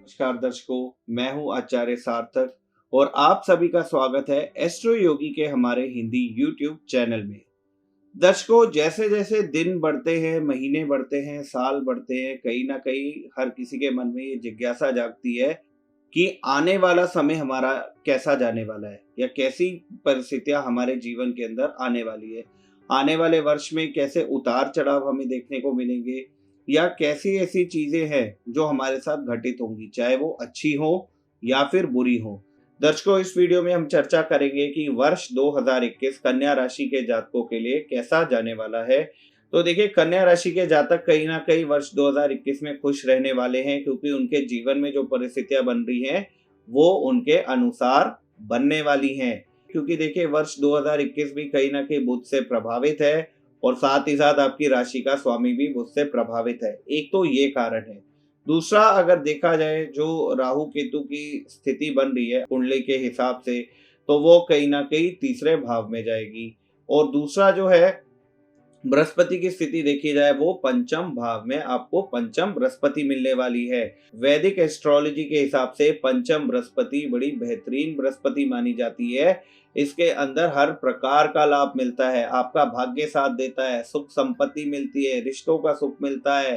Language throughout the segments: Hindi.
नमस्कार दर्शकों, मैं हूं आचार्य सार्थक और आप सभी का स्वागत है एस्ट्रो योगी के हमारे हिंदी यूट्यूब चैनल में। दर्शकों, जैसे जैसे दिन बढ़ते हैं, महीने बढ़ते हैं, साल बढ़ते हैं, कहीं ना कहीं हर किसी के मन में ये जिज्ञासा जागती है कि आने वाला समय हमारा कैसा जाने वाला है या कैसी परिस्थितियां हमारे जीवन के अंदर आने वाली है। आने वाले वर्ष में कैसे उतार चढ़ाव हमें देखने को मिलेंगे या कैसी ऐसी चीजें हैं जो हमारे साथ घटित होंगी, चाहे वो अच्छी हो या फिर बुरी हो। दर्शकों, इस वीडियो में हम चर्चा करेंगे कि वर्ष 2021 कन्या राशि के जातकों के लिए कैसा जाने वाला है। तो देखिए, कन्या राशि के जातक कहीं ना कहीं वर्ष 2021 में खुश रहने वाले हैं, क्योंकि उनके जीवन में जो परिस्थितियां बन रही हैं वो उनके अनुसार बनने वाली हैं। क्योंकि देखिए, वर्ष 2021 भी कहीं ना कहीं बुध से प्रभावित है और साथ ही साथ आपकी राशि का स्वामी भी बुध से प्रभावित है। एक तो ये कारण है। दूसरा, अगर देखा जाए जो राहु केतु की स्थिति बन रही है कुंडली के हिसाब से, तो वो कहीं ना कहीं तीसरे भाव में जाएगी। और दूसरा जो है, बृहस्पति की स्थिति देखी जाए वो पंचम भाव में, आपको पंचम बृहस्पति मिलने वाली है। वैदिक एस्ट्रोलॉजी के हिसाब से पंचम बृहस्पति बड़ी बेहतरीन बृहस्पति मानी जाती है। इसके अंदर हर प्रकार का लाभ मिलता है, आपका भाग्य साथ देता है, सुख संपत्ति मिलती है, रिश्तों का सुख मिलता है,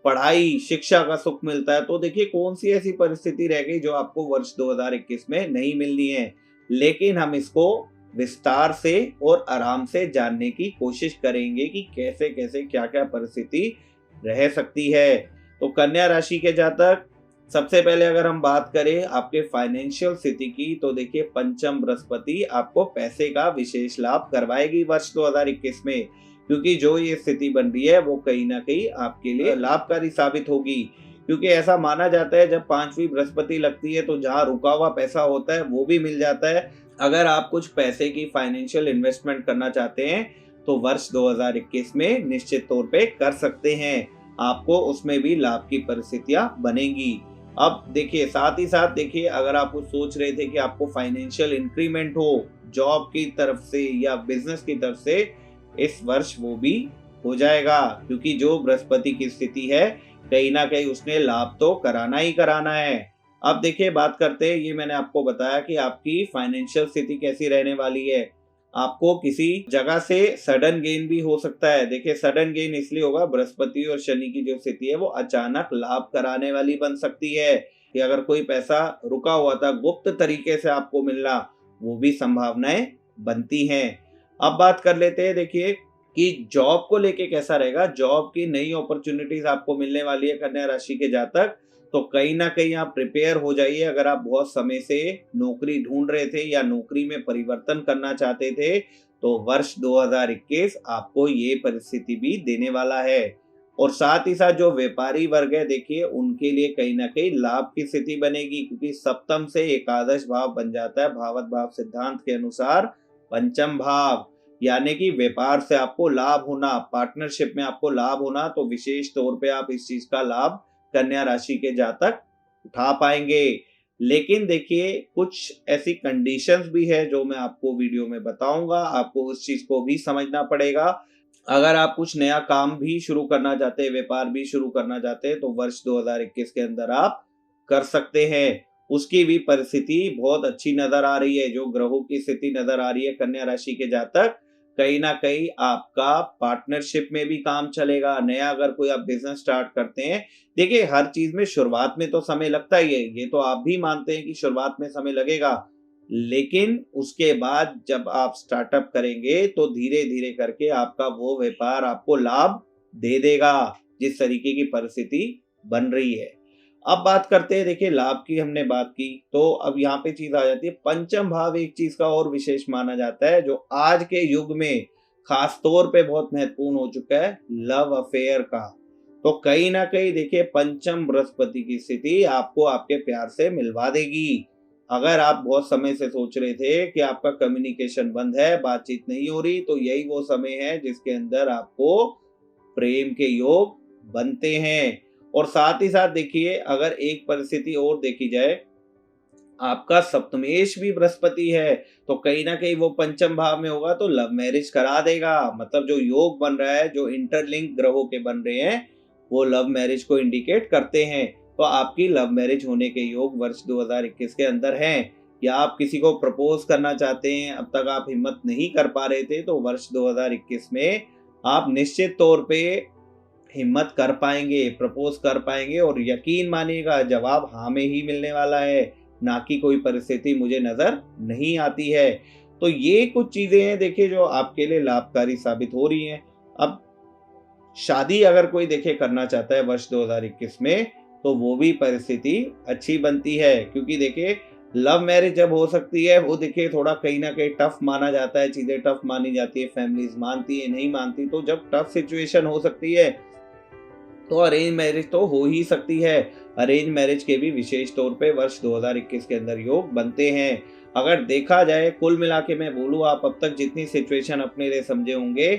पढ़ाई शिक्षा का सुख मिलता है। तो देखिए, कौन सी ऐसी परिस्थिति रह गई जो आपको वर्ष 2021 में नहीं मिलनी है। लेकिन हम इसको विस्तार से और आराम से जानने की कोशिश करेंगे कि कैसे कैसे क्या क्या परिस्थिति रह सकती है। तो कन्या राशि के जातक, सबसे पहले अगर हम बात करें आपके फाइनेंशियल स्थिति की, तो देखिए पंचम बृहस्पति आपको पैसे का विशेष लाभ करवाएगी वर्ष 2021 में। क्योंकि जो ये स्थिति बन रही है वो कहीं ना कहीं आपके लिए लाभकारी साबित होगी। क्योंकि ऐसा माना जाता है जब पांचवी बृहस्पति लगती है तो जहां रुका हुआ पैसा होता है वो भी मिल जाता है। अगर आप कुछ पैसे की फाइनेंशियल इन्वेस्टमेंट करना चाहते हैं तो वर्ष 2021 में निश्चित तौर पे कर सकते हैं, आपको उसमें भी लाभ की परिस्थितियां बनेंगी। अब देखिए, साथ ही साथ देखिए, अगर आप कुछ सोच रहे थे कि आपको फाइनेंशियल इंक्रीमेंट हो जॉब की तरफ से या बिजनेस की तरफ से, इस वर्ष वो भी हो जाएगा। क्योंकि जो बृहस्पति की स्थिति है कहीं ना कहीं उसने लाभ तो कराना ही कराना है। अब देखिए, बात करते हैं, ये मैंने आपको बताया कि आपकी फाइनेंशियल स्थिति कैसी रहने वाली है। आपको किसी जगह से सडन गेन भी हो सकता है। देखिए, सडन गेन इसलिए होगा, बृहस्पति और शनि की जो स्थिति है वो अचानक लाभ कराने वाली बन सकती है कि अगर कोई पैसा रुका हुआ था गुप्त तरीके से आपको मिलना, वो भी संभावनाएं बनती हैं। अब बात कर लेते हैं, देखिए कि जॉब को लेके कैसा रहेगा। जॉब की नई अपॉर्चुनिटीज आपको मिलने वाली है कन्या राशि के जातक। तो कहीं ना कहीं आप प्रिपेयर हो जाइए। अगर आप बहुत समय से नौकरी ढूंढ रहे थे या नौकरी में परिवर्तन करना चाहते थे तो वर्ष 2021 आपको ये परिस्थिति भी देने वाला है। और साथ ही साथ जो व्यापारी वर्ग है, देखिए उनके लिए कहीं ना कहीं लाभ की स्थिति बनेगी। क्योंकि सप्तम से एकादश भाव बन जाता है भावत भाव सिद्धांत के अनुसार पंचम भाव, यानी कि व्यापार से आपको लाभ होना, पार्टनरशिप में आपको लाभ होना। तो विशेष तौर पे आप इस चीज का लाभ कन्या राशि के जातक उठा पाएंगे। लेकिन देखिए, कुछ ऐसी कंडीशंस भी है जो मैं आपको वीडियो में बताऊंगा, आपको उस चीज को भी समझना पड़ेगा। अगर आप कुछ नया काम भी शुरू करना चाहते हैं, व्यापार भी शुरू करना चाहते हैं, तो वर्ष 2021 के अंदर आप कर सकते हैं। उसकी भी परिस्थिति बहुत अच्छी नजर आ रही है। जो ग्रहों की स्थिति नजर आ रही है कन्या राशि के जातक, कहीं ना कहीं आपका पार्टनरशिप में भी काम चलेगा। नया अगर कोई आप बिजनेस स्टार्ट करते हैं, देखिए हर चीज में शुरुआत में तो समय लगता ही है, ये तो आप भी मानते हैं कि शुरुआत में समय लगेगा। लेकिन उसके बाद जब आप स्टार्टअप करेंगे तो धीरे धीरे करके आपका वो व्यापार आपको लाभ दे देगा, जिस तरीके की परिस्थिति बन रही है। अब बात करते हैं, देखिए लाभ की हमने बात की, तो अब यहाँ पे चीज आ जाती है पंचम भाव। एक चीज का और विशेष माना जाता है जो आज के युग में खास तौर पे बहुत महत्वपूर्ण हो चुका है, लव अफेयर का। तो कहीं ना कहीं देखिए, पंचम बृहस्पति की स्थिति आपको आपके प्यार से मिलवा देगी। अगर आप बहुत समय से सोच रहे थे कि आपका कम्युनिकेशन बंद है, बातचीत नहीं हो रही, तो यही वो समय है जिसके अंदर आपको प्रेम के योग बनते हैं। और साथ ही साथ देखिए, अगर एक परिस्थिति और देखी जाए, आपका सप्तमेश भी बृहस्पति है, तो कहीं ना कहीं वो पंचम भाव में होगा तो लव मैरिज करा देगा। मतलब जो योग बन रहा है, जो इंटरलिंक ग्रहों के बन रहे हैं, वो लव मैरिज को इंडिकेट करते हैं। तो आपकी लव मैरिज होने के योग वर्ष 2021 के अंदर हैं, या आप किसी को प्रपोज करना चाहते हैं, अब तक आप हिम्मत नहीं कर पा रहे थे, तो वर्ष 2021 में आप निश्चित तौर पे हिम्मत कर पाएंगे, प्रपोज कर पाएंगे, और यकीन मानिएगा जवाब हाँ में ही मिलने वाला है, ना कि कोई परिस्थिति मुझे नजर नहीं आती है। तो ये कुछ चीजें हैं देखिए जो आपके लिए लाभकारी साबित हो रही हैं। अब शादी अगर कोई देखिए करना चाहता है वर्ष 2021 में, तो वो भी परिस्थिति अच्छी बनती है, क्योंकि देखिए लव मैरिज जब हो सकती है वो देखिए थोड़ा कहीं ना कहीं टफ माना जाता है, चीजें टफ मानी जाती है, फैमिलीज मानती है नहीं मानती, तो जब टफ सिचुएशन हो सकती है तो अरेंज मैरिज तो हो ही सकती है। अरेंज मैरिज के भी विशेष तौर पे वर्ष 2021 के अंदर योग बनते हैं। अगर देखा जाए कुल मिला के मैं बोलूँ, आप अब तक जितनी सिचुएशन अपने लिए समझे होंगे,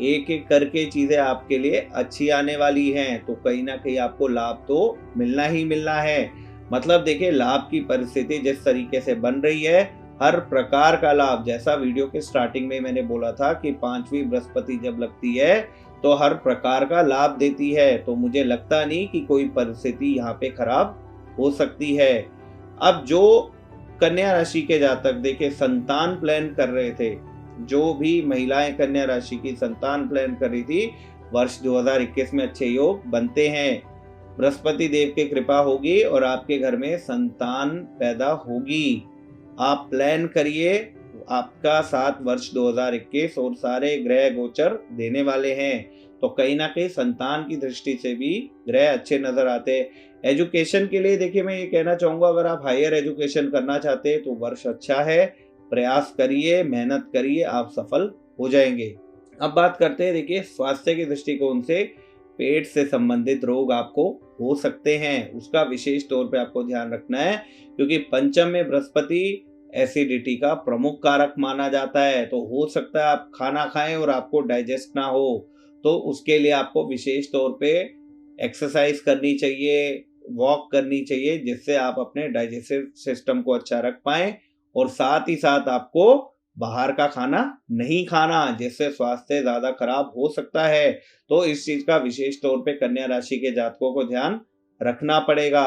एक एक करके चीजें आपके लिए अच्छी आने वाली हैं, तो कहीं ना कहीं आपको लाभ तो मिलना ही मिलना है। मतलब देखिए लाभ की परिस्थिति जिस तरीके से बन रही है, हर प्रकार का लाभ, जैसा वीडियो के स्टार्टिंग में मैंने बोला था कि 5वीं बृहस्पति जब लगती है तो हर प्रकार का लाभ देती है, तो मुझे लगता नहीं कि कोई परिस्थिति यहाँ पे खराब हो सकती है। अब जो कन्या राशि के जातक देखिए संतान प्लान कर रहे थे, जो भी महिलाएं कन्या राशि की संतान प्लान कर रही थी, वर्ष 2021 में अच्छे योग बनते हैं। बृहस्पति देव की कृपा होगी और आपके घर में संतान पैदा होगी। आप प्लान करिए, आपका साथ वर्ष 2021 और सारे ग्रह गोचर देने वाले हैं, तो कहीं ना कहीं संतान की दृष्टि से भी ग्रह अच्छे नजर आते हैं। एजुकेशन के लिए देखिए मैं ये कहना चाहूंगा, अगर आप हायर एजुकेशन करना चाहते हैं तो वर्ष अच्छा है, प्रयास करिए, मेहनत करिए, आप सफल हो जाएंगे। अब बात करते हैं देखिए स्वास्थ्य के दृष्टिकोण से, पेट से संबंधित रोग आपको हो सकते हैं, उसका विशेष तौर पे आपको ध्यान रखना है, क्योंकि पंचम में बृहस्पति एसिडिटी का प्रमुख कारक माना जाता है, तो हो सकता है आप खाना खाएं और आपको डाइजेस्ट ना हो, तो उसके लिए आपको विशेष तौर पे एक्सरसाइज करनी चाहिए, वॉक करनी चाहिए, जिससे आप अपने डाइजेस्टिव सिस्टम को अच्छा रख पाएं, और साथ ही साथ आपको बाहर का खाना नहीं खाना, जिससे स्वास्थ्य ज्यादा खराब हो सकता है। तो इस चीज का विशेष तौर पे कन्या राशि के जातकों को ध्यान रखना पड़ेगा।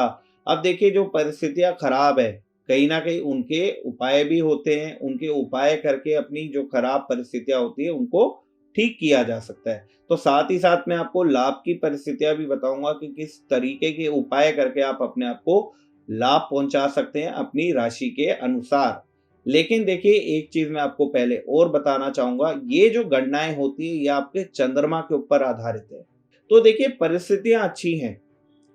अब देखिए जो परिस्थितियां खराब है, कहीं ना कहीं उनके उपाय भी होते हैं, उनके उपाय करके अपनी जो खराब परिस्थितियां होती है उनको ठीक किया जा सकता है। तो साथ ही साथ मैं आपको लाभ की परिस्थितियां भी बताऊंगा कि किस तरीके के उपाय करके आप अपने आप को लाभ पहुंचा सकते हैं अपनी राशि के अनुसार। लेकिन देखिए एक चीज मैं आपको पहले और बताना चाहूंगा, ये जो गणनाएं होती है ये आपके चंद्रमा के ऊपर आधारित है। तो देखिए परिस्थितियां अच्छी हैं,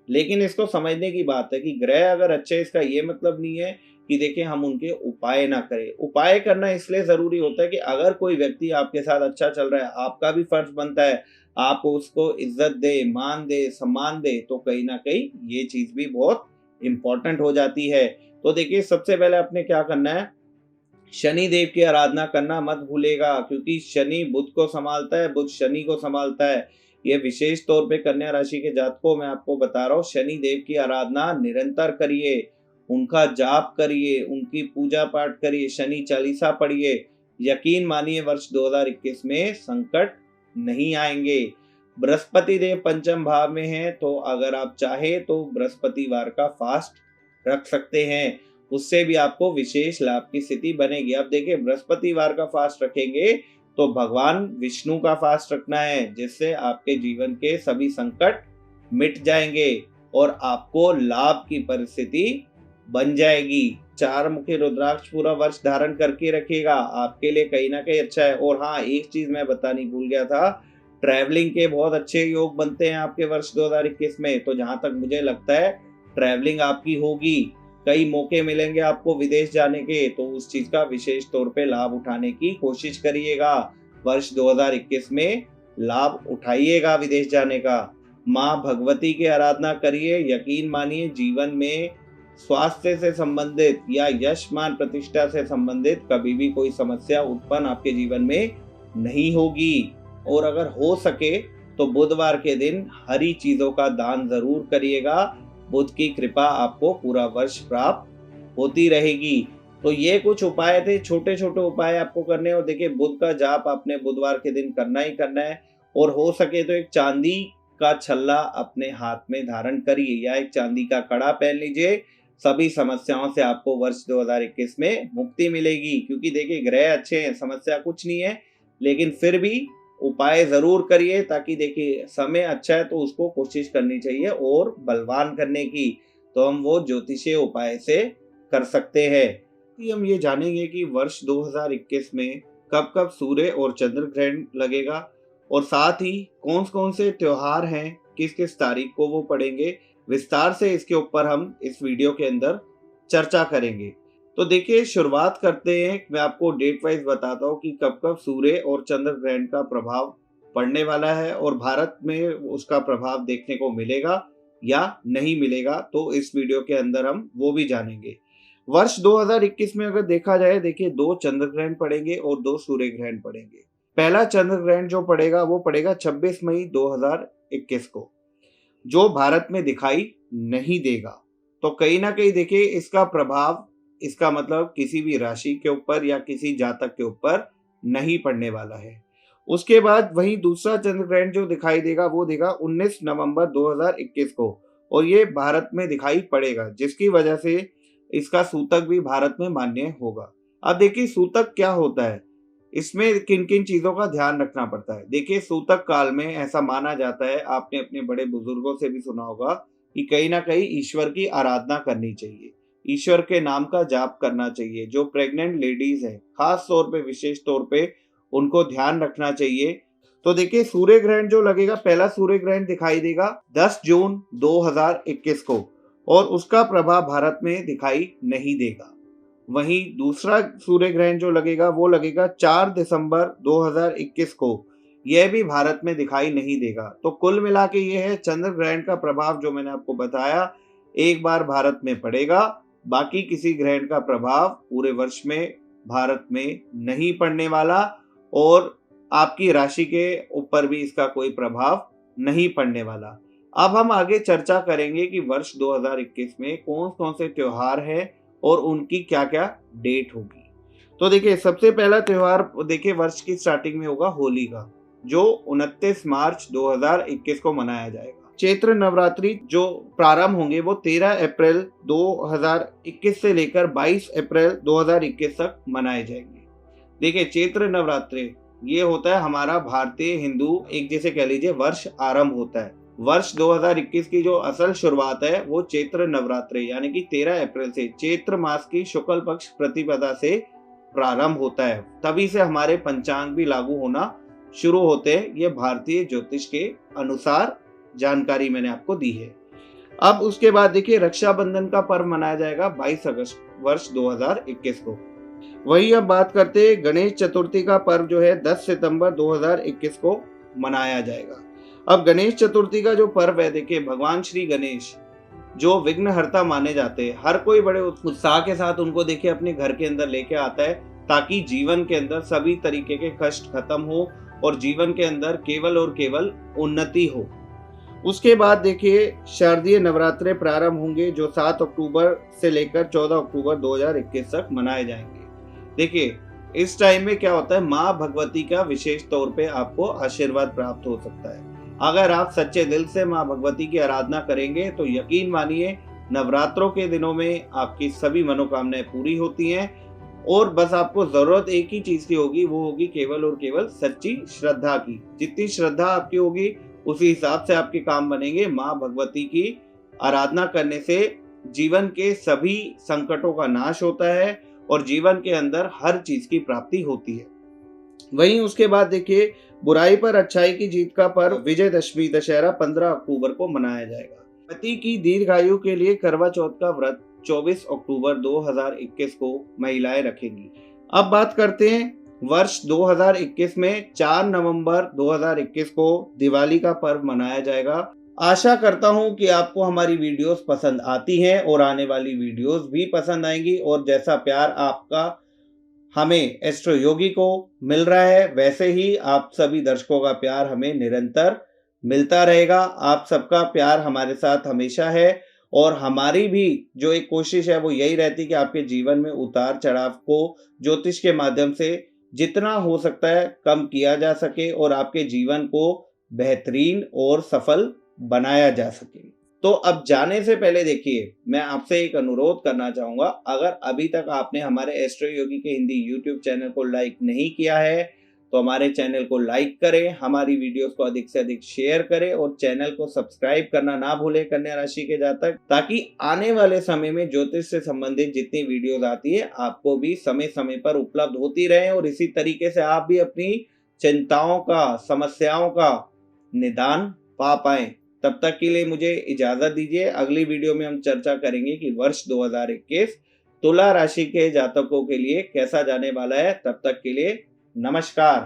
लेकिन इसको समझने की बात है कि ग्रह अगर अच्छे, इसका ये मतलब नहीं है कि देखिए हम उनके उपाय ना करें। उपाय करना इसलिए जरूरी होता है कि अगर कोई व्यक्ति आपके साथ अच्छा चल रहा है, आपका भी फर्ज बनता है आप उसको इज्जत दे, मान दे, सम्मान दे, तो कहीं ना कहीं ये चीज भी बहुत इंपॉर्टेंट हो जाती है। तो देखिए सबसे पहले आपने क्या करना है, शनि देव की आराधना करना मत भूलेगा, क्योंकि शनि बुध को संभालता है, बुध शनि को संभालता है। ये विशेष तौर पे कन्या राशि के जातकों मैं आपको बता रहा हूँ, शनि देव की आराधना निरंतर करिए, उनका जाप करिए, उनकी पूजा पाठ करिए, शनि चालीसा पढ़िए। यकीन मानिए वर्ष 2021 में संकट नहीं आएंगे। बृहस्पति देव पंचम भाव में है, तो अगर आप चाहे तो बृहस्पतिवार का फास्ट रख सकते हैं, उससे भी आपको विशेष लाभ की स्थिति बनेगी। अब देखिए बृहस्पतिवार का फास्ट रखेंगे तो भगवान विष्णु का फास्ट रखना है, जिससे आपके जीवन के सभी संकट मिट जाएंगे और आपको लाभ की परिस्थिति बन जाएगी। 4 मुखी रुद्राक्ष पूरा वर्ष धारण करके रखिएगा, आपके लिए कहीं ना कहीं अच्छा है। और हाँ, एक चीज मैं बतानी भूल गया था, ट्रैवलिंग के बहुत अच्छे योग बनते हैं आपके वर्ष 2021 में, तो जहां तक मुझे लगता है ट्रैवलिंग आपकी होगी, कई मौके मिलेंगे आपको विदेश जाने के, तो उस चीज का विशेष तौर पे लाभ उठाने की कोशिश करिएगा। वर्ष 2021 में लाभ उठाइएगा विदेश जाने का। माँ भगवती की आराधना करिए, यकीन मानिए जीवन में स्वास्थ्य से संबंधित या यश मान प्रतिष्ठा से संबंधित कभी भी कोई समस्या उत्पन्न आपके जीवन में नहीं होगी। और अगर हो सके तो बुधवार के दिन हरी चीजों का दान जरूर करिएगा, बुध की कृपा आपको पूरा वर्ष प्राप्त होती रहेगी। तो ये कुछ उपाय थे, छोटे छोटे उपाय आपको करने हैं। और देखिए बुध का जाप आपने बुधवार के दिन करना ही करना है, और हो सके तो एक चांदी का छल्ला अपने हाथ में धारण करिए या एक चांदी का कड़ा पहन लीजिए। सभी समस्याओं से आपको वर्ष 2021 में मुक्ति मिलेगी, क्योंकि देखिए ग्रह अच्छे हैं, समस्या कुछ नहीं है, लेकिन फिर भी उपाय जरूर करिए, ताकि देखिए समय अच्छा है तो उसको कोशिश करनी चाहिए और बलवान करने की, तो हम वो ज्योतिषीय उपाय से कर सकते हैं। हम ये जानेंगे कि वर्ष 2021 में कब कब सूर्य और चंद्र ग्रहण लगेगा, और साथ ही कौन कौन से त्योहार हैं, किस किस तारीख को वो पड़ेंगे। विस्तार से इसके ऊपर हम इस वीडियो के अंदर चर्चा करेंगे। तो देखिए शुरुआत करते हैं। मैं आपको डेट वाइज बताता हूँ कि कब कब सूर्य और चंद्र ग्रहण का प्रभाव पड़ने वाला है और भारत में उसका प्रभाव देखने को मिलेगा या नहीं मिलेगा, तो इस वीडियो के अंदर हम वो भी जानेंगे। वर्ष 2021 में अगर देखा जाए, देखिए 2 चंद्र ग्रहण पड़ेंगे और 2 सूर्य ग्रहण पड़ेंगे। पहला चंद्र ग्रहण जो पड़ेगा वो पड़ेगा 26 मई 2021 को, जो भारत में दिखाई नहीं देगा। तो कहीं ना कहीं देखिए इसका प्रभाव, इसका मतलब किसी भी राशि के ऊपर या किसी जातक के ऊपर नहीं पड़ने वाला है। उसके बाद वहीं दूसरा चंद्र ग्रहण जो दिखाई देगा वो देगा 19 नवंबर 2021 को, और ये भारत में दिखाई पड़ेगा, जिसकी वजह से इसका सूतक भी भारत में मान्य होगा। अब देखिए सूतक क्या होता है, इसमें किन किन चीजों का ध्यान रखना पड़ता है। देखिए सूतक काल में ऐसा माना जाता है, आपने अपने बड़े बुजुर्गों से भी सुना होगा, कि कहीं ना कहीं ईश्वर की आराधना करनी चाहिए, ईश्वर के नाम का जाप करना चाहिए। जो प्रेग्नेंट लेडीज हैं खास तौर पे, विशेष तौर पे उनको ध्यान रखना चाहिए। तो देखिए सूर्य ग्रहण जो लगेगा, पहला सूर्य ग्रहण दिखाई देगा 10 जून 2021 को, और उसका प्रभाव भारत में दिखाई नहीं देगा। वहीं दूसरा सूर्य ग्रहण जो लगेगा वो लगेगा 4 दिसंबर 2021 को, यह भी भारत में दिखाई नहीं देगा। तो कुल मिला के ये है, चंद्र ग्रहण का प्रभाव जो मैंने आपको बताया एक बार भारत में पड़ेगा, बाकी किसी ग्रहण का प्रभाव पूरे वर्ष में भारत में नहीं पड़ने वाला, और आपकी राशि के ऊपर भी इसका कोई प्रभाव नहीं पड़ने वाला। अब हम आगे चर्चा करेंगे कि वर्ष 2021 में कौन कौन से त्योहार हैं और उनकी क्या क्या डेट होगी। तो देखिए सबसे पहला त्योहार देखिए वर्ष की स्टार्टिंग में होगा होली का, जो 29 मार्च 2021 को मनाया जाएगा। चैत्र नवरात्रि जो प्रारंभ होंगे वो 13 अप्रैल 2021 से लेकर 22 अप्रैल 2021 तक मनाए जाएंगे। देखिए चैत्र नवरात्रि ये होता है हमारा भारतीय हिंदू, एक जैसे कह लीजिए वर्ष आरंभ होता है। वर्ष 2021 की जो असल शुरुआत है वो चैत्र नवरात्रि यानी कि 13 अप्रैल से, चैत्र मास की शुक्ल पक्ष प्रतिपदा से प्रारंभ होता है। तभी से हमारे पंचांग भी लागू होना शुरू होते हैं। ये भारतीय ज्योतिष के अनुसार जानकारी मैंने आपको दी है। अब उसके बाद देखिए रक्षाबंधन का पर्व मनाया जाएगा 22 अगस्त वर्ष 2021 को। वही अब बात करते हैं गणेश चतुर्थी का पर्व जो है 10 सितंबर 2021 को मनाया जाएगा। अब गणेश चतुर्थी का जो पर्व है, देखिए भगवान श्री गणेश जो विघ्नहर्ता माने जाते हैं, हर कोई बड़े उत्साह के साथ उनको देखिए अपने घर के अंदर लेके आता है, ताकि जीवन के अंदर सभी तरीके के कष्ट खत्म हो और जीवन के अंदर केवल और केवल उन्नति हो। उसके बाद देखिए शारदीय नवरात्रे प्रारंभ होंगे, जो 7 अक्टूबर से लेकर 14 अक्टूबर 2021 तक मनाए जाएंगे। देखिए इस टाइम में क्या होता है, माँ भगवती का विशेष तौर पे आपको आशीर्वाद प्राप्त हो सकता है। अगर आप सच्चे दिल से माँ भगवती की आराधना करेंगे तो यकीन मानिए नवरात्रों के दिनों में आपकी सभी मनोकामनाएं पूरी होती हैं, और बस आपको जरूरत एक ही चीज की होगी, वो होगी केवल और केवल सच्ची श्रद्धा की। जितनी श्रद्धा आपकी होगी उसी हिसाब से आपके काम बनेंगे। माँ भगवती की आराधना करने से जीवन के सभी संकटों का नाश होता है और जीवन के अंदर हर चीज की प्राप्ति होती है। वहीं उसके बाद देखिए बुराई पर अच्छाई की जीत का पर्व विजयदशमी दशहरा 15 अक्टूबर को मनाया जाएगा। पति की दीर्घायु के लिए करवा चौथ का व्रत 24 अक्टूबर 2021 को महिलाएं रखेंगी। अब बात करते हैं वर्ष 2021 में 4 नवंबर 2021 को दिवाली का पर्व मनाया जाएगा। आशा करता हूं कि आपको हमारी वीडियोस पसंद आती हैं और आने वाली वीडियोस भी पसंद आएंगी, और जैसा प्यार आपका हमें एस्ट्रो योगी को मिल रहा है वैसे ही आप सभी दर्शकों का प्यार हमें निरंतर मिलता रहेगा। आप सबका प्यार हमारे साथ हमेशा है, और हमारी भी जो एक कोशिश है वो यही रहती है कि आपके जीवन में उतार चढ़ाव को ज्योतिष के माध्यम से जितना हो सकता है कम किया जा सके और आपके जीवन को बेहतरीन और सफल बनाया जा सके। तो अब जाने से पहले देखिए, मैं आपसे एक अनुरोध करना चाहूंगा, अगर अभी तक आपने हमारे एस्ट्रो योगी के हिंदी यूट्यूब चैनल को लाइक नहीं किया है तो हमारे चैनल को लाइक करें, हमारी वीडियोस को अधिक से अधिक शेयर करें और चैनल को सब्सक्राइब करना ना भूलें कन्या राशि के जातक, ताकि आने वाले समय में ज्योतिष से संबंधित जितनी वीडियोस आती है आपको भी समय समय पर उपलब्ध होती रहे और इसी तरीके से आप भी अपनी चिंताओं का, समस्याओं का निदान पा पाए। तब तक के लिए मुझे इजाजत दीजिए। अगली वीडियो में हम चर्चा करेंगे कि वर्ष 2021 तुला राशि के जातकों के लिए कैसा जाने वाला है। तब तक के लिए नमस्कार।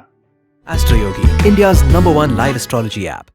Astro Yogi, India's #1 live astrology app.